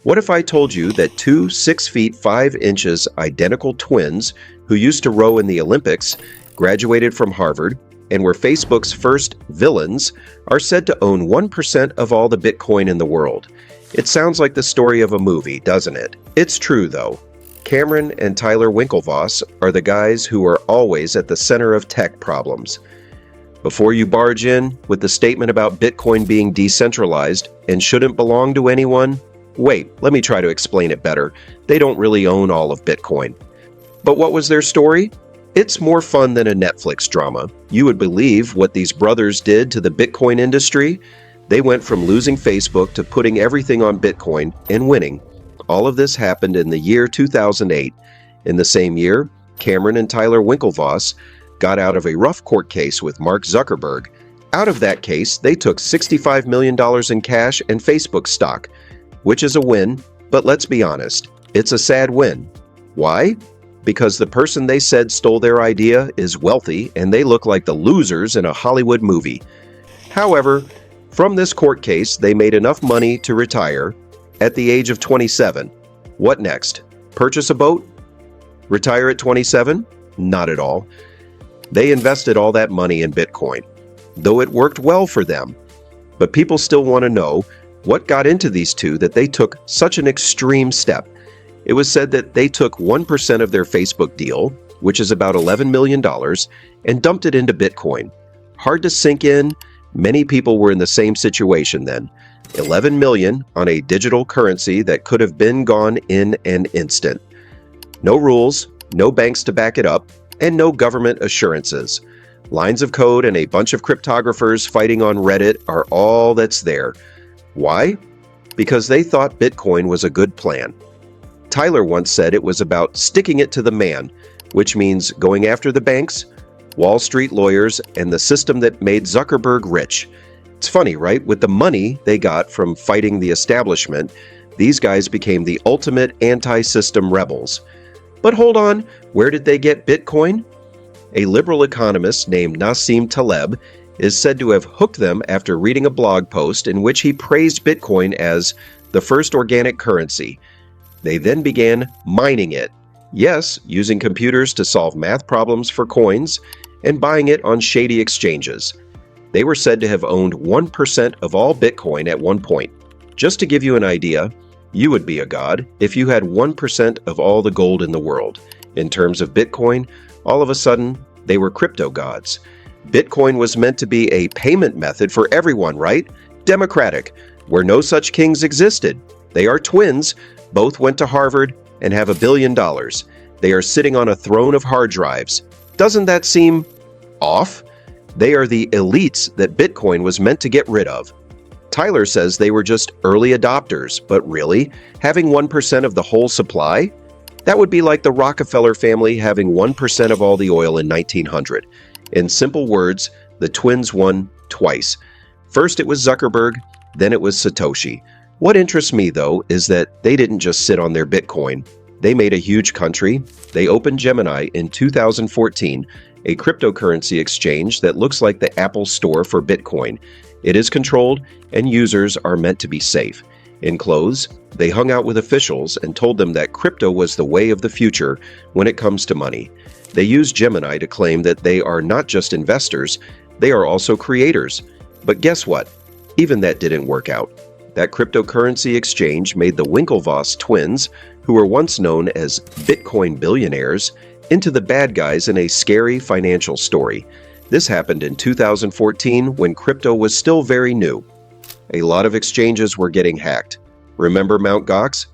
What if I told you that two 6 feet 5 inches identical twins who used to row in the Olympics, graduated from Harvard, and were Facebook's first villains, are said to own 1% of all the Bitcoin in the world? It sounds like the story of a movie, doesn't it? It's true, though. Cameron and Tyler Winklevoss are the guys who are always at the center of tech problems. Before you barge in with the statement about Bitcoin being decentralized and shouldn't belong to anyone, wait, let me try to explain it better. They don't really own all of Bitcoin. But what was their story? It's more fun than a Netflix drama. You would believe what these brothers did to the Bitcoin industry. They went from losing Facebook to putting everything on Bitcoin and winning. All of this happened in the year 2008. In the same year, Cameron and Tyler Winklevoss got out of a rough court case with Mark Zuckerberg. Out of that case, they took $65 million in cash and Facebook stock, which is a win, but let's be honest, it's a sad win. Why? Because the person they said stole their idea is wealthy and they look like the losers in a Hollywood movie. However, from this court case, they made enough money to retire at the age of 27. What next? Purchase a boat? Retire at 27? Not at all. They invested all that money in Bitcoin, though it worked well for them. But people still want to know what got into these two that they took such an extreme step. It was said that they took 1% of their Facebook deal, which is about $11 million, and dumped it into Bitcoin. Hard to sink in. Many people were in the same situation then. 11 million on a digital currency that could have been gone in an instant. No rules, no banks to back it up, and no government assurances. Lines of code and a bunch of cryptographers fighting on Reddit are all that's there. Why? Because they thought Bitcoin was a good plan. Tyler once said it was about sticking it to the man, which means going after the banks, Wall Street lawyers, and the system that made Zuckerberg rich. It's funny, right? With the money they got from fighting the establishment, these guys became the ultimate anti-system rebels. But hold on, where did they get Bitcoin? A liberal economist named Nassim Taleb is said to have hooked them after reading a blog post in which he praised Bitcoin as the first organic currency. They then began mining it. Yes, using computers to solve math problems for coins and buying it on shady exchanges. They were said to have owned 1% of all Bitcoin at one point. Just to give you an idea, you would be a god if you had 1% of all the gold in the world. In terms of Bitcoin, all of a sudden, they were crypto gods. Bitcoin was meant to be a payment method for everyone, right? Democratic, where no such kings existed. They are twins, both went to Harvard, and have $1 billion. They are sitting on a throne of hard drives. Doesn't that seem off? They are the elites that Bitcoin was meant to get rid of. Tyler says they were just early adopters, but really, having 1% of the whole supply? That would be like the Rockefeller family having 1% of all the oil in 1900. In simple words, the twins won twice. First it was Zuckerberg, then it was Satoshi. What interests me, though, is that they didn't just sit on their Bitcoin. They made a huge country. They opened Gemini in 2014, a cryptocurrency exchange that looks like the Apple Store for Bitcoin. It is controlled, and users are meant to be safe. In close, they hung out with officials and told them that crypto was the way of the future when it comes to money. They used Gemini to claim that they are not just investors, they are also creators. But guess what? Even that didn't work out. That cryptocurrency exchange made the Winklevoss twins, who were once known as Bitcoin billionaires, into the bad guys in a scary financial story. This happened in 2014 when crypto was still very new. A lot of exchanges were getting hacked. Remember Mt. Gox?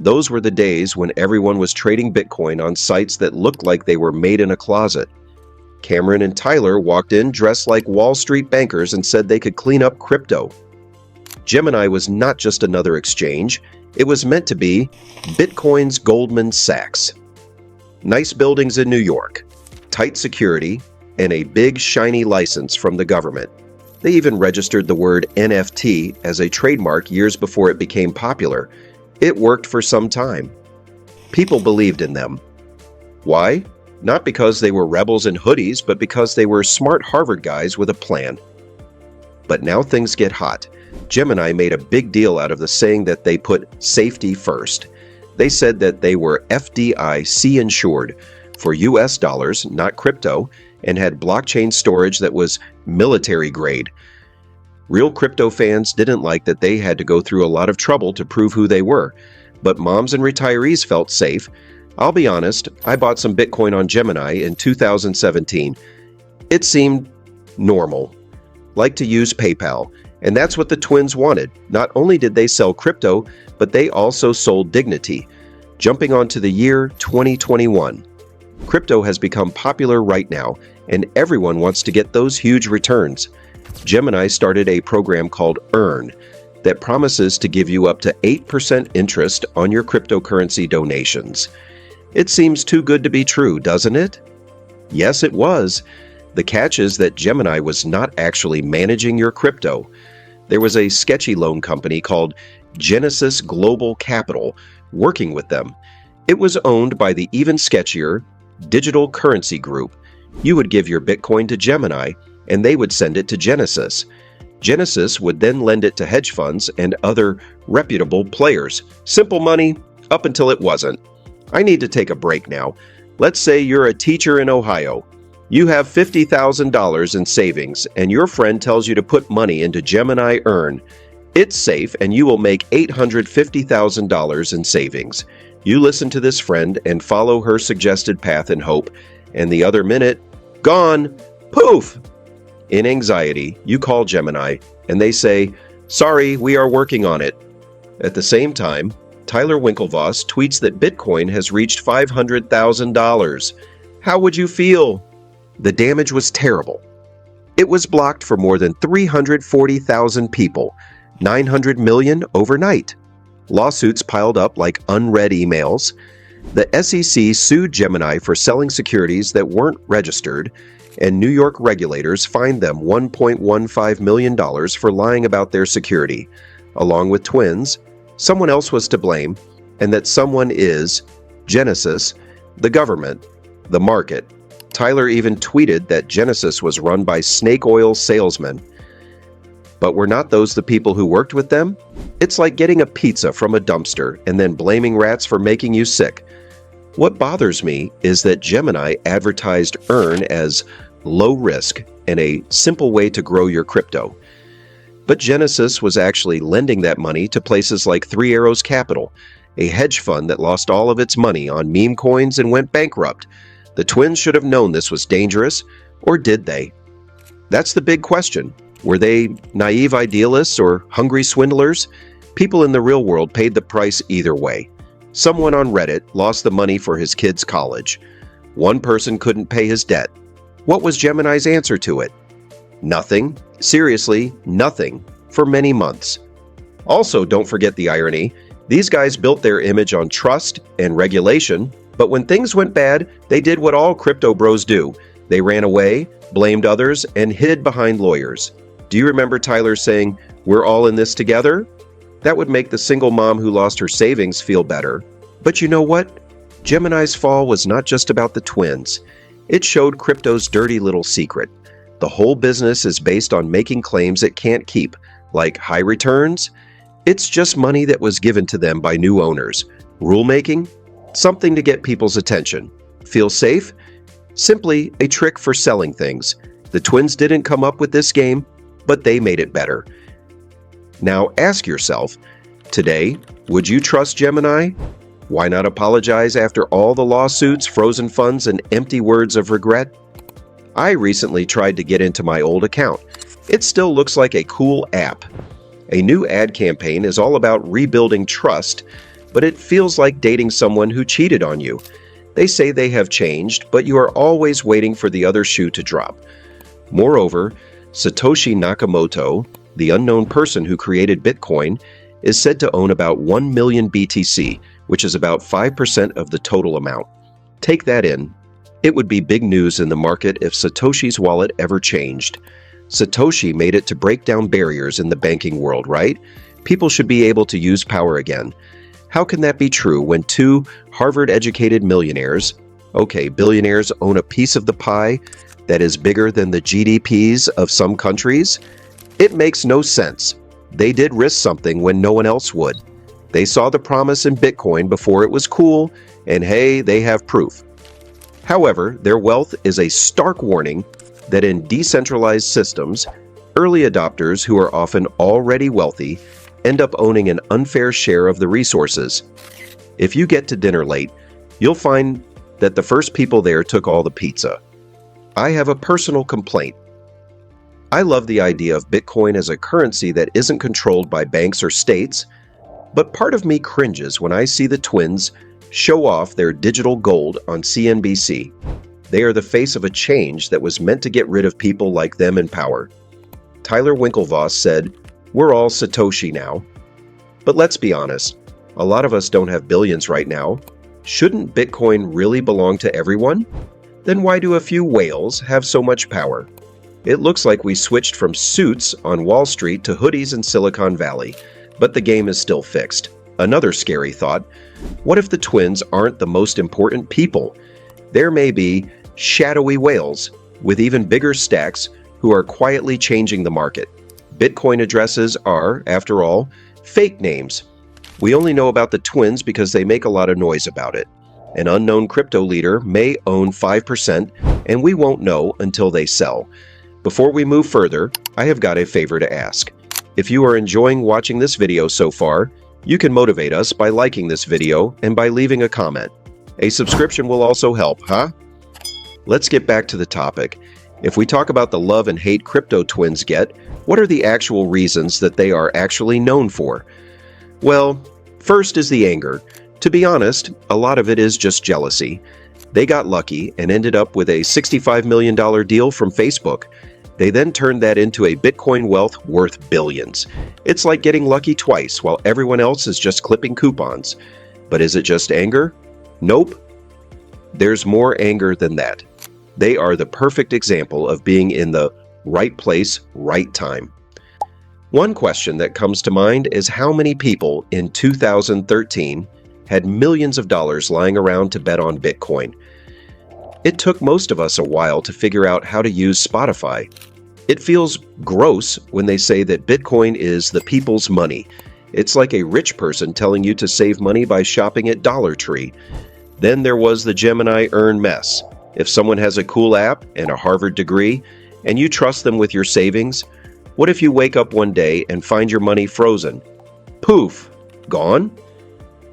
Those were the days when everyone was trading Bitcoin on sites that looked like they were made in a closet. Cameron and Tyler walked in dressed like Wall Street bankers and said they could clean up crypto. Gemini was not just another exchange. It was meant to be Bitcoin's Goldman Sachs. Nice buildings in New York, tight security, and a big shiny license from the government. They even registered the word NFT as a trademark years before it became popular. It worked for some time. People believed in them. Why? Not because they were rebels in hoodies, but because they were smart Harvard guys with a plan. But now things get hot. Gemini made a big deal out of the saying that they put safety first. They said that they were FDIC insured for US dollars, not crypto, and had blockchain storage that was military grade. Real crypto fans didn't like that they had to go through a lot of trouble to prove who they were, but moms and retirees felt safe. I'll be honest, I bought some Bitcoin on Gemini in 2017. It seemed normal, like to use PayPal, and that's what the twins wanted. Not only did they sell crypto, but they also sold dignity. Jumping onto the year 2021. Crypto has become popular right now, and everyone wants to get those huge returns. Gemini started a program called Earn that promises to give you up to 8% interest on your cryptocurrency donations. It seems too good to be true, doesn't it? Yes, it was. The catch is that Gemini was not actually managing your crypto. There was a sketchy loan company called Genesis Global Capital working with them. It was owned by the even sketchier Digital Currency Group. You would give your Bitcoin to Gemini, and they would send it to Genesis. Genesis would then lend it to hedge funds and other reputable players. Simple money up until it wasn't. I need to take a break now. Let's say you're a teacher in Ohio. You have $50,000 in savings, and your friend tells you to put money into Gemini Earn. It's safe, and you will make $850,000 in savings. You listen to this friend and follow her suggested path in hope, and the other minute, gone, poof! In anxiety, you call Gemini, and they say, "Sorry, we are working on it." At the same time, Tyler Winklevoss tweets that Bitcoin has reached $500,000. How would you feel? The damage was terrible. It was blocked for more than 340,000 people, 900 million overnight. Lawsuits piled up like unread emails. The SEC sued Gemini for selling securities that weren't registered, and New York regulators fined them $1.15 million for lying about their security. Along with twins, someone else was to blame, and that someone is Genesis, the government, the market. Tyler even tweeted that Genesis was run by snake oil salesmen. But were not those the people who worked with them? It's like getting a pizza from a dumpster and then blaming rats for making you sick. What bothers me is that Gemini advertised Earn as low risk and a simple way to grow your crypto. But Genesis was actually lending that money to places like Three Arrows Capital, a hedge fund that lost all of its money on meme coins and went bankrupt. The twins should have known this was dangerous, or did they? That's the big question. Were they naive idealists or hungry swindlers? People in the real world paid the price either way. Someone on Reddit lost the money for his kid's college. One person couldn't pay his debt. What was Gemini's answer to it? Nothing. Seriously, nothing. For many months. Also, don't forget the irony. These guys built their image on trust and regulation, but when things went bad, they did what all crypto bros do. They ran away, blamed others, and hid behind lawyers. Do you remember Tyler saying, "We're all in this together"? That would make the single mom who lost her savings feel better. But you know what? Gemini's fall was not just about the twins. It showed crypto's dirty little secret. The whole business is based on making claims it can't keep, like high returns. It's just money that was given to them by new owners. Rulemaking? Something to get people's attention. Feel safe? Simply a trick for selling things. The twins didn't come up with this game, but they made it better. Now ask yourself, today, would you trust Gemini? Why not apologize after all the lawsuits, frozen funds, and empty words of regret? I recently tried to get into my old account. It still looks like a cool app. A new ad campaign is all about rebuilding trust, but it feels like dating someone who cheated on you. They say they have changed, but you are always waiting for the other shoe to drop. Moreover, Satoshi Nakamoto, the unknown person who created Bitcoin, is said to own about 1 million BTC, which is about 5% of the total amount. Take that in. It would be big news in the market if Satoshi's wallet ever changed. Satoshi made it to break down barriers in the banking world, right? People should be able to use power again. How can that be true when two Harvard-educated millionaires, billionaires, own a piece of the pie that is bigger than the GDPs of some countries? It makes no sense. they did risk something when no one else would. They saw the promise in Bitcoin before it was cool, and hey, they have proof. However, their wealth is a stark warning that in decentralized systems, early adopters who are often already wealthy end up owning an unfair share of the resources. If you get to dinner late, you'll find that the first people there took all the pizza. I have a personal complaint. I love the idea of Bitcoin as a currency that isn't controlled by banks or states, but part of me cringes when I see the twins show off their digital gold on CNBC. They are the face of a change that was meant to get rid of people like them in power. Tyler Winklevoss said, "We're all Satoshi now." But let's be honest, a lot of us don't have billions right now. Shouldn't Bitcoin really belong to everyone? Then why do a few whales have so much power? It looks like we switched from suits on Wall Street to hoodies in Silicon Valley, but the game is still fixed. Another scary thought, what if the twins aren't the most important people? There may be shadowy whales with even bigger stacks who are quietly changing the market. Bitcoin addresses are, after all, fake names. We only know about the twins because they make a lot of noise about it. An unknown crypto leader may own 5%, and we won't know until they sell. Before we move further, I have got a favor to ask. If you are enjoying watching this video so far, you can motivate us by liking this video and by leaving a comment. A subscription will also help, huh? Let's get back to the topic. If we talk about the love and hate crypto twins get, what are the actual reasons that they are actually known for? Well, first is the anger. To be honest, a lot of it is just jealousy. They got lucky and ended up with a $65 million deal from Facebook. They then turned that into a Bitcoin wealth worth billions. It's like getting lucky twice while everyone else is just clipping coupons. But is it just anger? Nope. There's more anger than that. They are the perfect example of being in the right place, right time. One question that comes to mind is how many people in 2013 had millions of dollars lying around to bet on Bitcoin. It took most of us a while to figure out how to use Spotify. It feels gross when they say that Bitcoin is the people's money. It's like a rich person telling you to save money by shopping at Dollar Tree. Then there was the Gemini earn mess. If someone has a cool app and a Harvard degree, and you trust them with your savings, what if you wake up one day and find your money frozen? Poof, gone?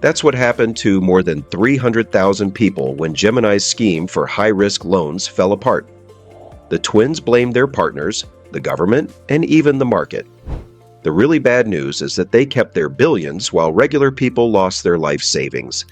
That's what happened to more than 300,000 people when Gemini's scheme for high-risk loans fell apart. The twins blamed their partners, the government, and even the market. The really bad news is that they kept their billions while regular people lost their life savings.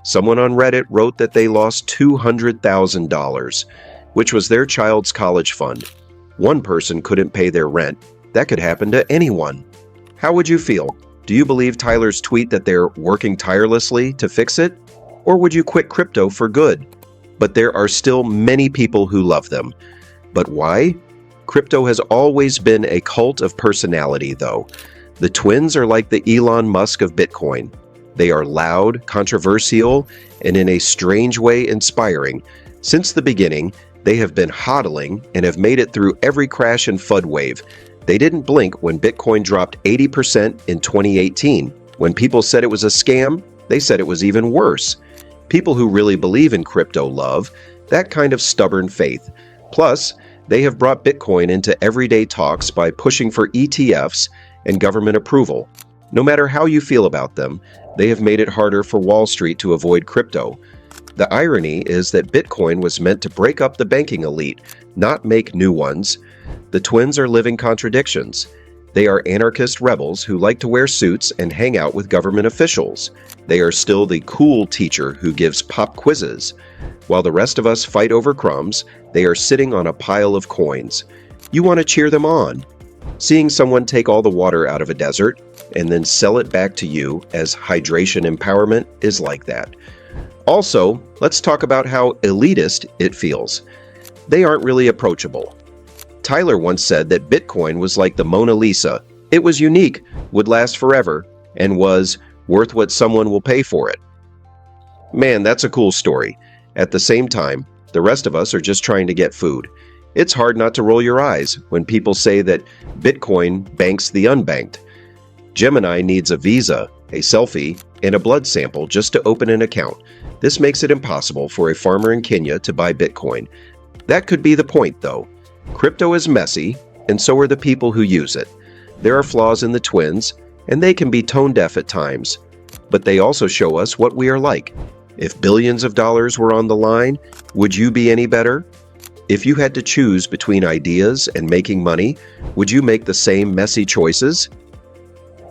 Someone on Reddit wrote that they lost $200,000, which was their child's college fund. One person couldn't pay their rent. That could happen to anyone. How would you feel? Do you believe Tyler's tweet that they're working tirelessly to fix it? Or would you quit crypto for good? But there are still many people who love them. But why? Crypto has always been a cult of personality, though. The twins are like the Elon Musk of Bitcoin. They are loud, controversial, and in a strange way inspiring. Since the beginning, they have been hodling and have made it through every crash and FUD wave. They didn't blink when Bitcoin dropped 80% in 2018. When people said it was a scam, they said it was even worse. People who really believe in crypto love that kind of stubborn faith. Plus, they have brought Bitcoin into everyday talks by pushing for ETFs and government approval. No matter how you feel about them, they have made it harder for Wall Street to avoid crypto. The irony is that Bitcoin was meant to break up the banking elite, not make new ones. The twins are living contradictions. They are anarchist rebels who like to wear suits and hang out with government officials. They are still the cool teacher who gives pop quizzes. While the rest of us fight over crumbs, they are sitting on a pile of coins. You want to cheer them on. Seeing someone take all the water out of a desert and then sell it back to you as hydration empowerment is like that. Also, let's talk about how elitist it feels. They aren't really approachable. Tyler once said that Bitcoin was like the Mona Lisa. It was unique, would last forever, and was worth what someone will pay for it. Man, that's a cool story. At the same time, the rest of us are just trying to get food. It's hard not to roll your eyes when people say that Bitcoin banks the unbanked. Gemini needs a visa, a selfie, and a blood sample just to open an account. This makes it impossible for a farmer in Kenya to buy Bitcoin. That could be the point, though. Crypto is messy, and so are the people who use it. There are flaws in the twins, and they can be tone deaf at times. But they also show us what we are like. If billions of dollars were on the line, would you be any better? If you had to choose between ideas and making money, would you make the same messy choices?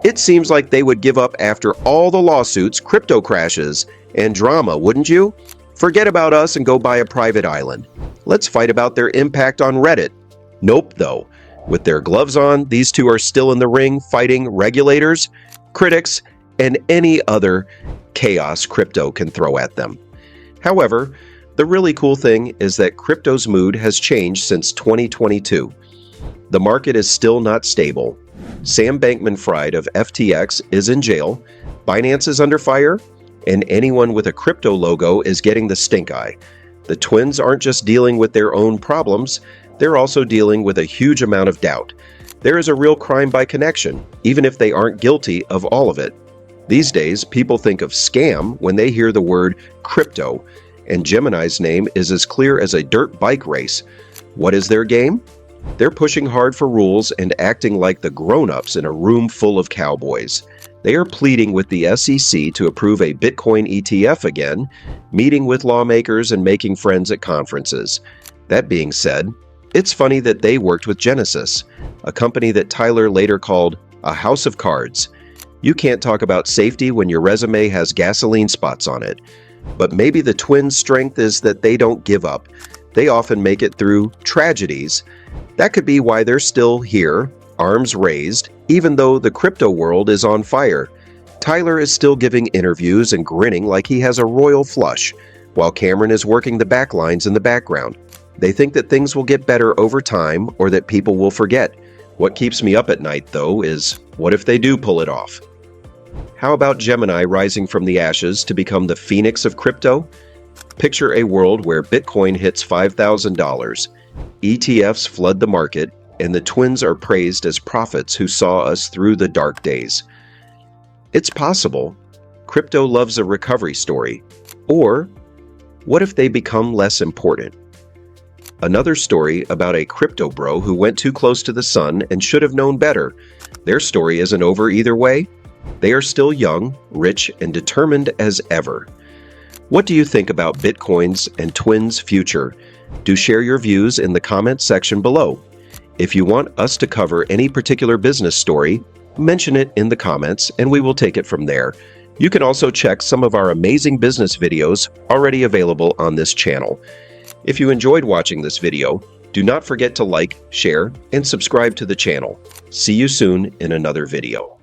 It seems like they would give up after all the lawsuits, crypto crashes, and drama, wouldn't you? Forget about us and go buy a private island. Let's fight about their impact on Reddit. Nope, though. With their gloves on, these two are still in the ring fighting regulators, critics, and any other chaos crypto can throw at them. However, the really cool thing is that crypto's mood has changed since 2022. The market is still not stable. Sam Bankman-Fried of FTX is in jail, Binance is under fire, and anyone with a crypto logo is getting the stink eye. The twins aren't just dealing with their own problems, they're also dealing with a huge amount of doubt. There is a real crime by connection, even if they aren't guilty of all of it. These days, people think of scam when they hear the word crypto, and Gemini's name is as clear as a dirt bike race. What is their game? They're pushing hard for rules and acting like the grown-ups in a room full of cowboys. They are pleading with the SEC to approve a Bitcoin ETF again, meeting with lawmakers and making friends at conferences. That being said, it's funny that they worked with Genesis, a company that Tyler later called a house of cards. You can't talk about safety when your resume has gasoline spots on it. But maybe the twins' strength is that they don't give up. They often make it through tragedies. That could be why they're still here, arms raised, even though the crypto world is on fire. Tyler is still giving interviews and grinning like he has a royal flush, while Cameron is working the backlines in the background. They think that things will get better over time or that people will forget. What keeps me up at night, though, is what if they do pull it off? How about Gemini rising from the ashes to become the phoenix of crypto? Picture a world where Bitcoin hits $5,000, ETFs flood the market, and the twins are praised as prophets who saw us through the dark days. It's possible. Crypto loves a recovery story. Or, what if they become less important? Another story about a crypto bro who went too close to the sun and should have known better. Their story isn't over either way. They are still young, rich, and determined as ever. What do you think about Bitcoin's and twins' future? Do share your views in the comments section below. If you want us to cover any particular business story, mention it in the comments and we will take it from there. You can also check some of our amazing business videos already available on this channel. If you enjoyed watching this video, do not forget to like, share, and subscribe to the channel. See you soon in another video.